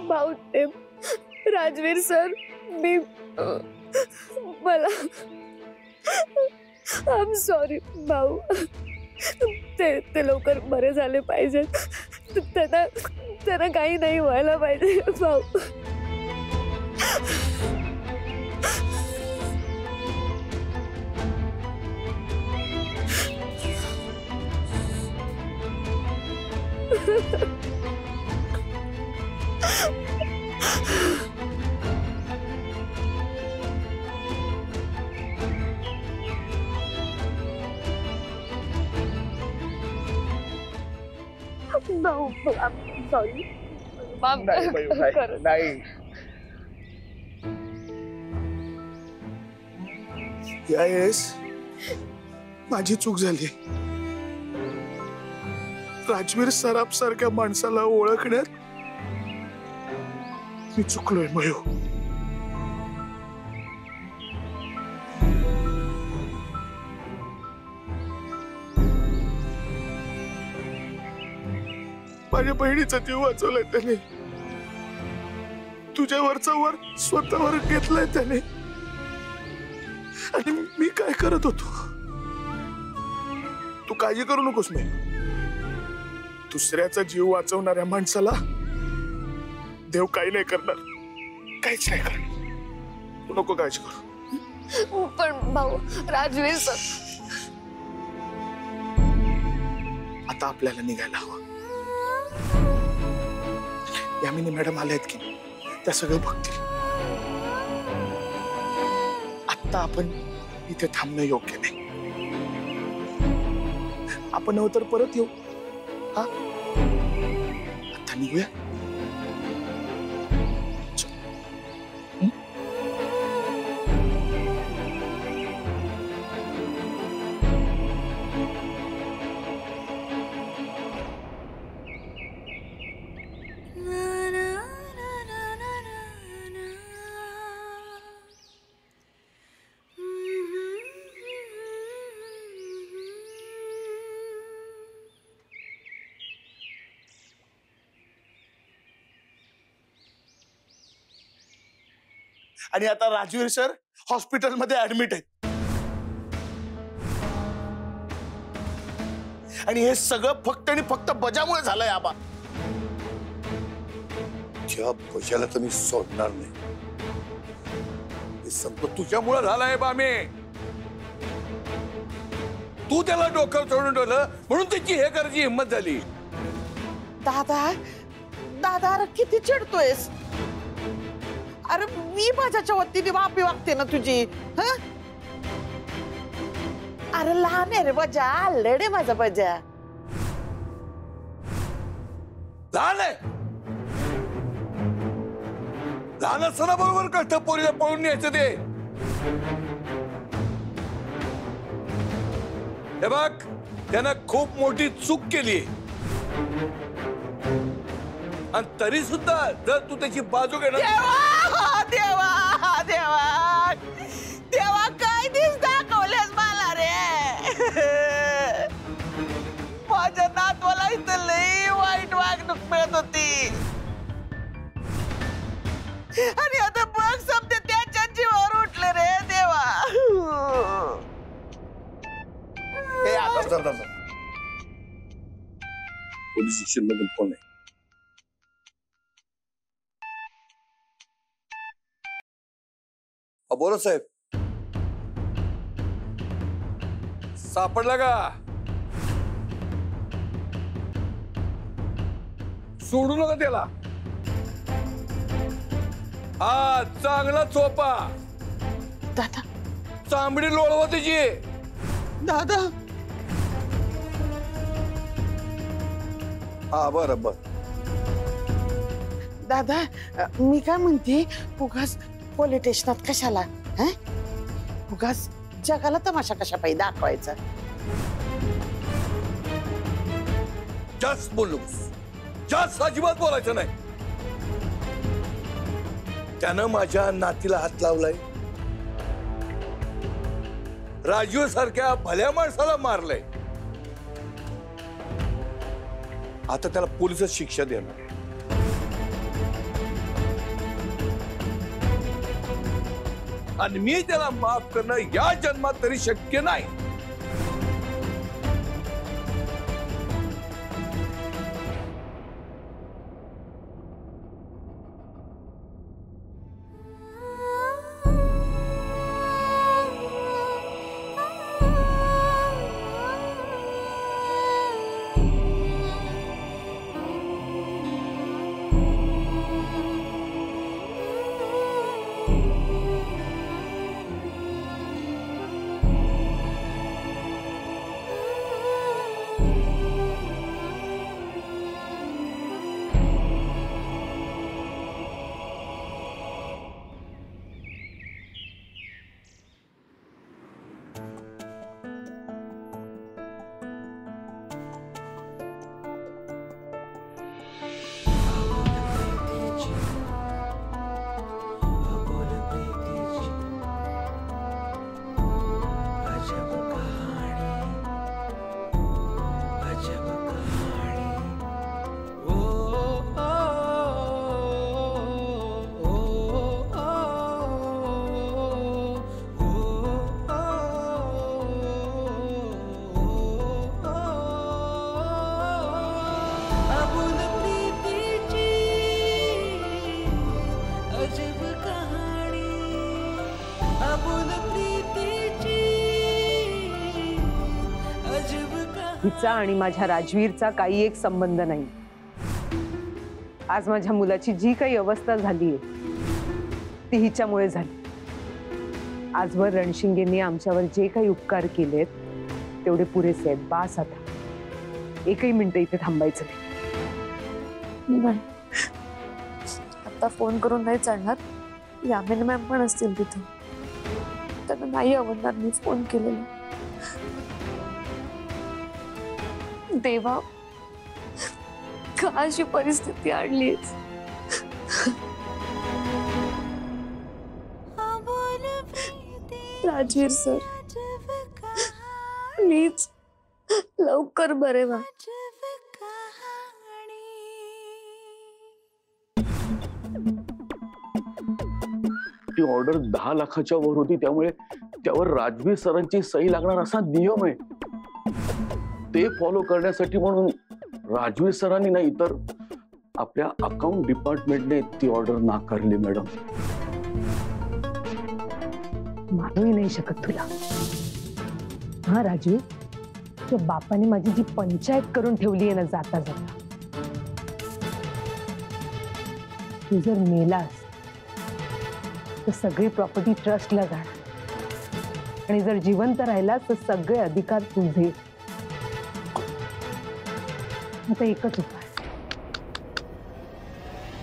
Bhausaheb, Rajveer sir, मी मला I am sorry भाऊ. ते लवकर बरे झाले पाहिजेत. त्यांना काही नाही व्हायला पाहिजे भाऊ. No, I'm sorry. Mom, नाही. यावेळेस माझी चूक झाली. राजवीर सराफ सारख्या माणसाला ओळखण्यात मी चुकलोय मयो. माझ्या बहिणीचा जीव वाचवलाय त्याने. तुझ्यावरचा वर स्वतःवर घेतलाय त्याने. आणि मी काय करत होतो. तू काळजी करू नकोस. मी दुसऱ्याचा जीव वाचवणाऱ्या माणसाला देव काही नाही करणार. काहीच नाही करणार. तू नको काळजी करू. पण भाऊ, राजवीर सर, आता आपल्याला निघायला हवं. यामिनी मॅडम आल्या आहेत की त्या सगळं बघतील. आता आपण इथे थांबणं योग्य नाही. आपण नंतर परत येऊ. हा, आता निघूया. आणि आता राजवीर सर हॉस्पिटलमध्ये ऍडमिट आहेत. आणि हे सगळं फक्त आणि फक्त बजामुळे झालंय. आबा, त्या बजाला तर मी सोडणार नाही. हे सगळं तुझ्यामुळे झालंय बामे. तू त्याला डोक्यावर चढून ठेवलं म्हणून त्याची हे करायची हिंमत झाली. दादा, दादा, अरे किती चिडतोयस. अरे मी माझ्या वतीने माफी वागते ना तुझी. अरे लहान आहे रे बजा. लढे माझा बजा. लहान आहे. लहान असताना बरोबर कळतं पोरीला पळून न्यायचं ते. हे बघ, त्यानं खूप मोठी चूक केली. आणि तरी सुद्धा जर तू त्याची बाजू घेणार. देवा देवा देवा, काय दिस दाखवलेस मला रे. माझ्या नातवाला इथं लई वाईट वागणूक मिळत होती. आणि आता बघ समजे त्याच्या जीवावर उठले रे देवा. पोलीस स्टेशन मधून फोन आहे. बोला साहेब. सापडला का? सोडू नका त्याला. हा चांगला चोपा. दादा चांबडी लोळवा त्याची. दादा. हा बरं. दादा मी काय म्हणते, उगाच पोलीस स्टेशनात कशाला? उगाच जगाला तमाशा कशा पाहिजे दाखवायचा? जास्त बोलू, जास्त अजिबात बोलायचं नाही. त्यानं माझ्या नातीला हात लावलाय. राजीव सारख्या भल्या माणसाला मारलंय. आता त्याला पोलिसच शिक्षा देणार. आणि मी त्याला माफ करणं या जन्मात तरी शक्य नाही. हिचा आणि माझ्या राजवीरचा काही एक संबंध नाही. आज माझ्या मुलाची जी काही अवस्था झालीये ती हिच्यामुळे झाली. आजवर रणशिंगेंनी आमच्यावर जे काही उपकार केलेत तेवढे पुरेसे आहेत. बास आता. एकही मिनिट इथे थांबायचं नाही. आता फोन करून नाही चालणार. यामिनी मॅम पण असतील तिथे. त्यांना नाही आवडणार मी फोन केलेला. देवा, का अशी परिस्थिती आणलीस? राजवीर सर, प्लीज लवकर बरे व्हा. ती ऑर्डर 10 लाखाच्या वर होती, त्यामुळे त्यावर राजवीर सरांची सही लागणार असा नियम आहे. ते फॉलो करण्यासाठी म्हणून राजवीर सरांनी नाही तर आपल्या अकाउंट डिपार्टमेंटने ती ऑर्डर नाकारली. मॅडम, मानूही नाही शकत तुला. हा राजवीर, तुझ्या बापाने माझी जी पंचायत करून ठेवली आहे ना जाता जाता, तू जर मेलास तर सगळी प्रॉपर्टी ट्रस्टला जाणार आणि जर जिवंत राहिलास तर सगळे अधिकार तुझे. आता एकच उपाय,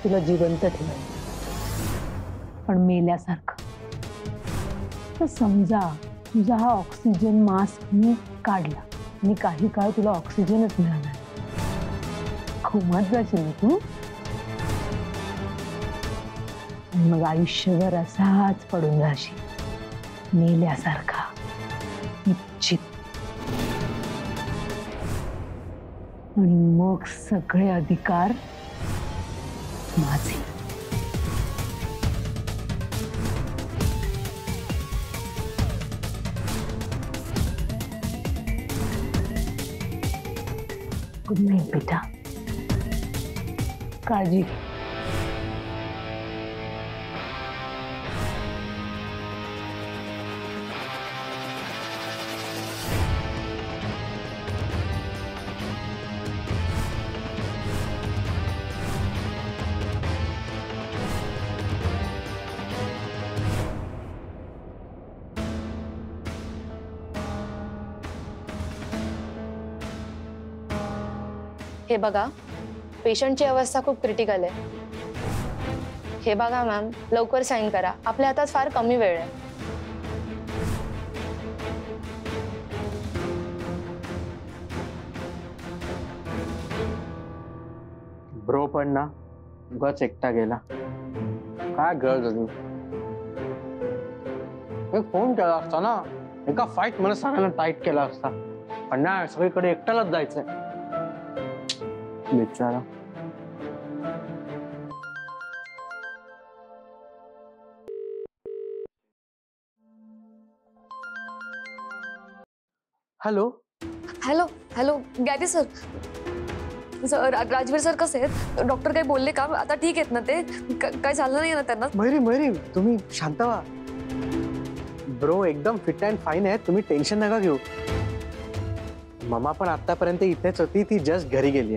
तुला जिवंत ठेवायचं पण मेल्यासारखं. तर समजा तुझा हा ऑक्सिजन मास्क मी काढला आणि काही काळ तुला ऑक्सिजनच मिळाला, घुमत जाशील तू. मग आयुष्यभर असाच पडून राहशील मेल्यासारखा निश्चित. आणि मग सगळे अधिकार माझे. गुड नाईट बेटा, काळजी घे. हे बघा, पेशंटची अवस्था खूप क्रिटिकल आहे. हे बघा मॅम, लवकर साईन करा, आपल्या हातात फार कमी वेळ आहे. ब्रो पण ना उगाच एकटा गेला. काय गरज होती? एक फोन केला असता ना, एका फाईट मला सगळ्यांना टाईट केला असता. पण नाही, सगळीकडे एकट्यालाच जायचंय. बिचारा. Hello hello hello Gary sir. Rajveer sir कसे आहेत? डॉक्टर काही बोलले का? आता ठीक आहेत ना ते? काय झालं नाही ना त्यांना? मयुरी तुम्ही शांत व्हा. ब्रो एकदम फिट अँड फाईन आहे, तुम्ही टेन्शन नका घेऊ. मम्मा पण आतापर्यंत इथेच होती, ती जस्ट घरी गेली.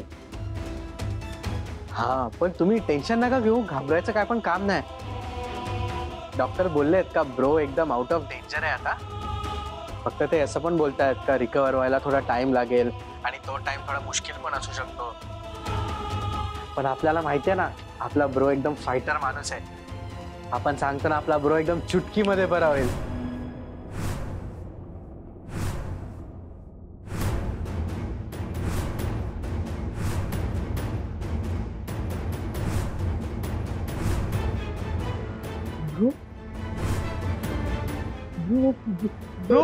हा, पण तुम्ही टेन्शन नका घेऊ, घाबरायचं काय पण काम नाही. डॉक्टर बोललेत का ब्रो एकदम आउट ऑफ डेंजर आहे आता. फक्त ते असं पण बोलतायत का रिकवर व्हायला थोडा टाइम लागेल आणि तो टाइम थोडा मुश्किल पण असू शकतो. पण आपल्याला माहिती आहे ना, आपला ब्रो एकदम फायटर माणूस आहे. आपण सांगतो ना, आपला ब्रो एकदम चुटकीमध्ये बरा होईल. ब्रो ब्रो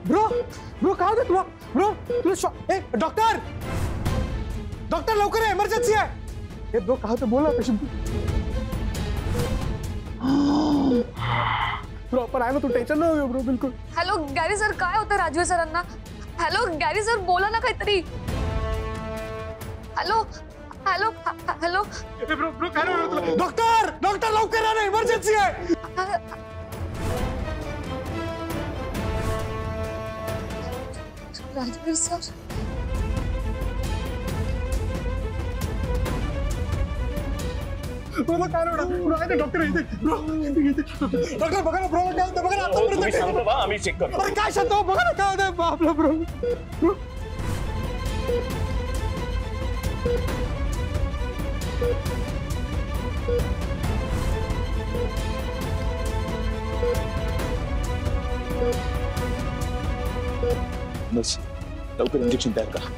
ब्रो ब्रो काय होतं तुला? ब्रो तुला ए डॉक्टर डॉक्टर लवकर आहे, इमर्जन्सी आहे. ए ब्रो काय होतं? बोला. पेशंट ब्रो आपण आहे ना, तू टेन्शन न ब्रो. बिलकुल. हॅलो गॅरी सर, काय होतं राजवीर सरांना? हॅलो गॅरी सर, बोला ना काहीतरी. Hello hello hello. Bro bro काय होतं तुला? डॉक्टर डॉक्टर लवकर या ना, इमर्जन्सी आहे. राजवीर सर. ब्रो काय होतं? ब्रो आहे डॉक्टर आहे. ब्रो डॉक्टर बघा ना, ब्रो काय होतं बघा ना. तुम्ही शांत व्हा, आम्ही चेक करतो. अरे काय शांत, बघा ना काय होतं आपलं. ब्रो ब्रो बस लवकर इंजेक्शन तयार करा.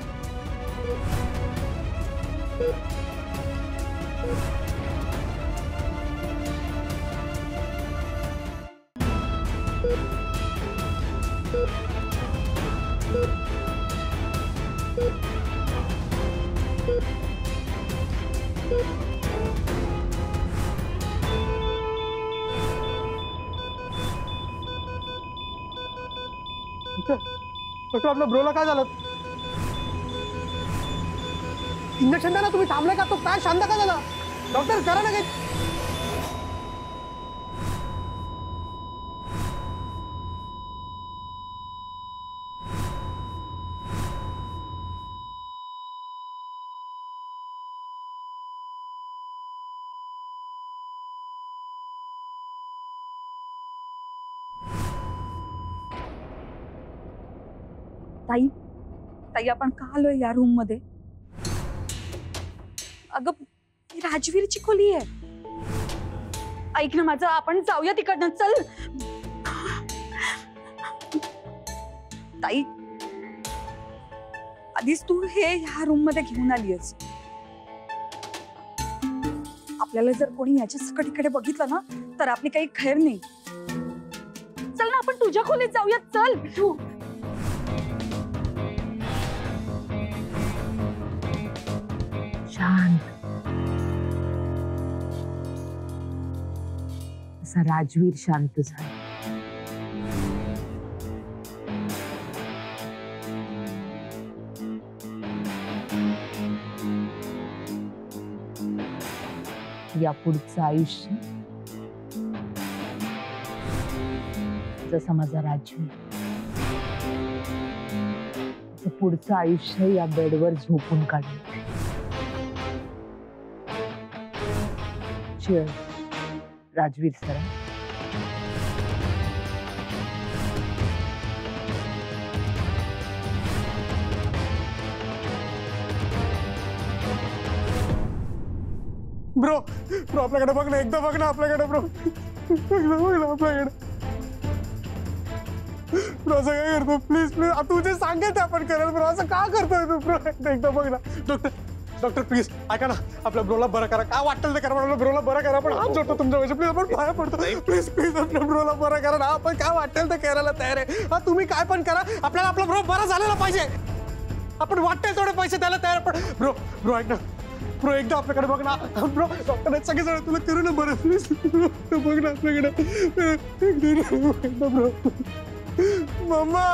डॉक्टर आपल्या ब्रोला काय झालं? इंजेक्शन द्या ना, तुम्ही थांबले का? तो काय शांत का झाला? डॉक्टर करा ना काही. ताई ताई आपण का आलोय या रूम मध्ये? अगं ही राजवीरची खोली आहे. ऐक ना माझं, आपण जाऊया तिकडनं, चल. ताई आधीच तू हे ह्या रूम मध्ये घेऊन आलीयस. आपल्याला जर कोणी याच्या सकट इकडे बघितलं ना, तर आपली काही खैर नाही. चल ना, आपण तुझ्या खोलीत जाऊया, चल. शांत. असा राजवीर शांत झाला. या पुढचं आयुष्य जसा माझा राजवीर, पुढचं आयुष्य या बेडवर झोपून काढलं. Cheers, Rajveer sir. Bro bro आपल्याकडे बघ ना, एकदा बघ ना आपल्याकडे ब्रो, एकदा बघ ना आपल्याकडे ब्रो. असं काय करतो प्लीज प्लीज, तू जे सांगेल ते आपण करेल ब्रो, असं का करतोय तू ब्रो? एकदा बघ ना. डॉक्टर प्लीज ऐका ना, आपल्या ब्रोला बरं करा, काय वाटेल ते करा, आपल्या ब्रोला बरं करा. आपण हात जोडतो तुमच्या वजह, प्लीज आपण पाया पडतो, प्लीज प्लीज आपल्या ब्रोला बरं करा ना. आपण काय वाटेल ते करायला तयार आहे. हा तुम्ही काय पण करा, आपल्याला आपला ब्रो बरा झालेला पाहिजे. आपण वाटेल तेवढे पैसे द्यायला तयार. पण ब्रो ब्रो ऐक ना ब्रो, एकदा आपल्याकडे बघ ना ब्रो. डॉक्टर सगळे जण तुला करू ना बरं, प्लीज बघ ना आपल्याकडे एकदा ब्रो. मम्मा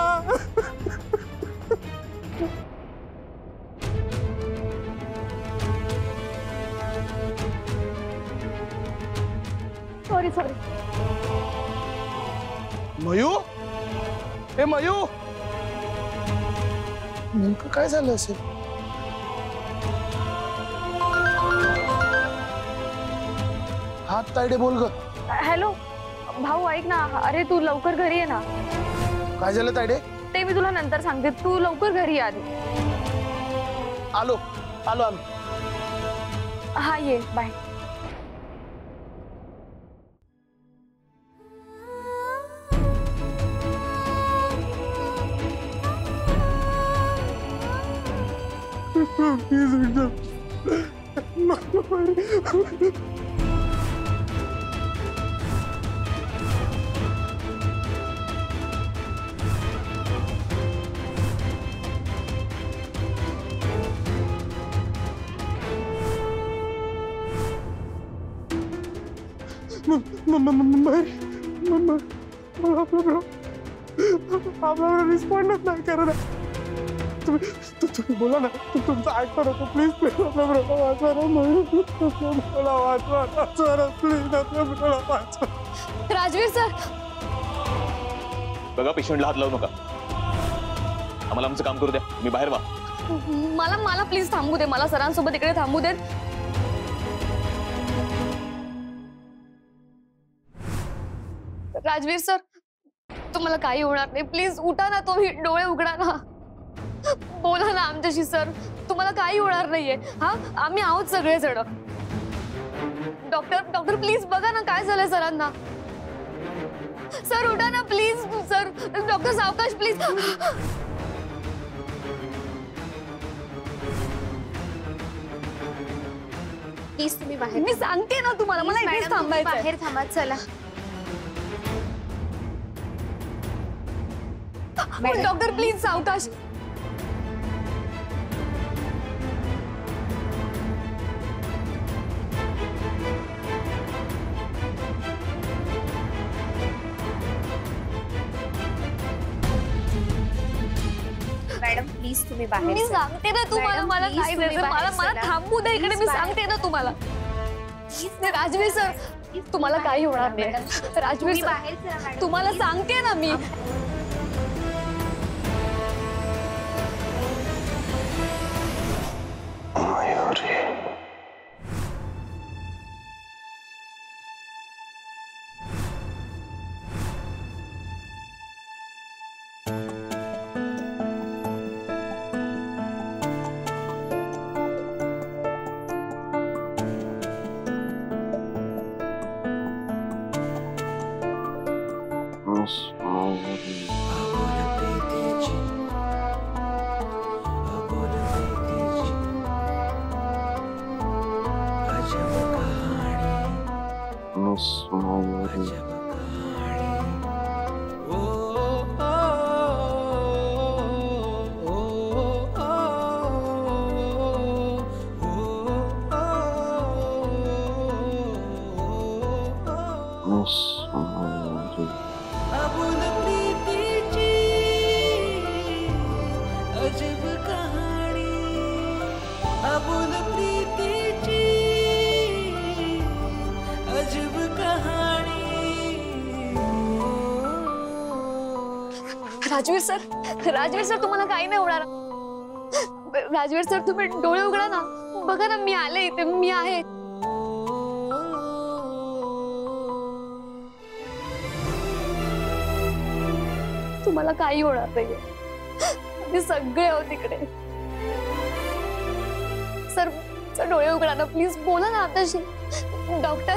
सॉरी सॉरी. मयू, हे मयू, नेमकं काय झालं असेल? हात तायडे बोल ग. हॅलो भाऊ ऐक ना, अरे तू लवकर घरी ये ना. काय झालं तायडे? ते मी तुला नंतर सांगते, तू लवकर घरी आली. आलो आलो आलो. हा ये, बाय. रिस्पॉन्डच नाही करा. तुम्ही बोला ना, तुमचं ऐकतो नको प्लीज प्लीज. आपल्या ब्रोला वाचवा ना, वाचवा प्लीज, आपल्या ब्रोला वाचवा. राजवीर सर. बघा पेशंटला हात लावू नका, आम्हाला आमचं काम करू द्या. मी बाहेर वा. मला मला प्लीज थांबू दे, मला सरांसोबत इकडे थांबू देत. राजवीर सर तुम्हाला काही होणार नाही, प्लीज उठा ना, तुम्ही डोळे उघडा ना, बोला ना आमच्याशी. सर तुम्हाला काही होणार नाहीये. हा आम्ही आहोत सगळे जण. डॉक्टर डॉक्टर प्लीज बघा ना काय झालंय सरांना. सर उठा ना प्लीज. सर डॉक्टर सावकाश प्लीज. प्लीज तुम्ही बाहेर. मी सांगते ना तुम्हाला, मला इथेच थांबायचं. बाहेर थांबा चला. डॉक्टर प्लीज सावकाश. मॅडम प्लीज तुम्ही बाहेर. मी सांगते ना तुम्हाला, मला काय जायचं, मला थांबू दे इकडे. मी सांगते ना तुम्हाला. राजवीर सर तुम्हाला काही होणार नाही. राजवीर सर तुम्हाला सांगते ना मी. राजवीर सर तुम्हाला काही नाही होणार. राजवीर सर तुम्ही डोळे उघडा ना, बघा ना मी आले इथे, मी आहे. तुम्हाला काही होणार नाहीये, मी सगळे आहोत तिकडे. सर सर डोळे उघडा ना प्लीज, बोला ना आताशी. डॉक्टर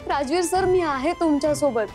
राजवीर सर, मी आहे तुमच्या सोबत.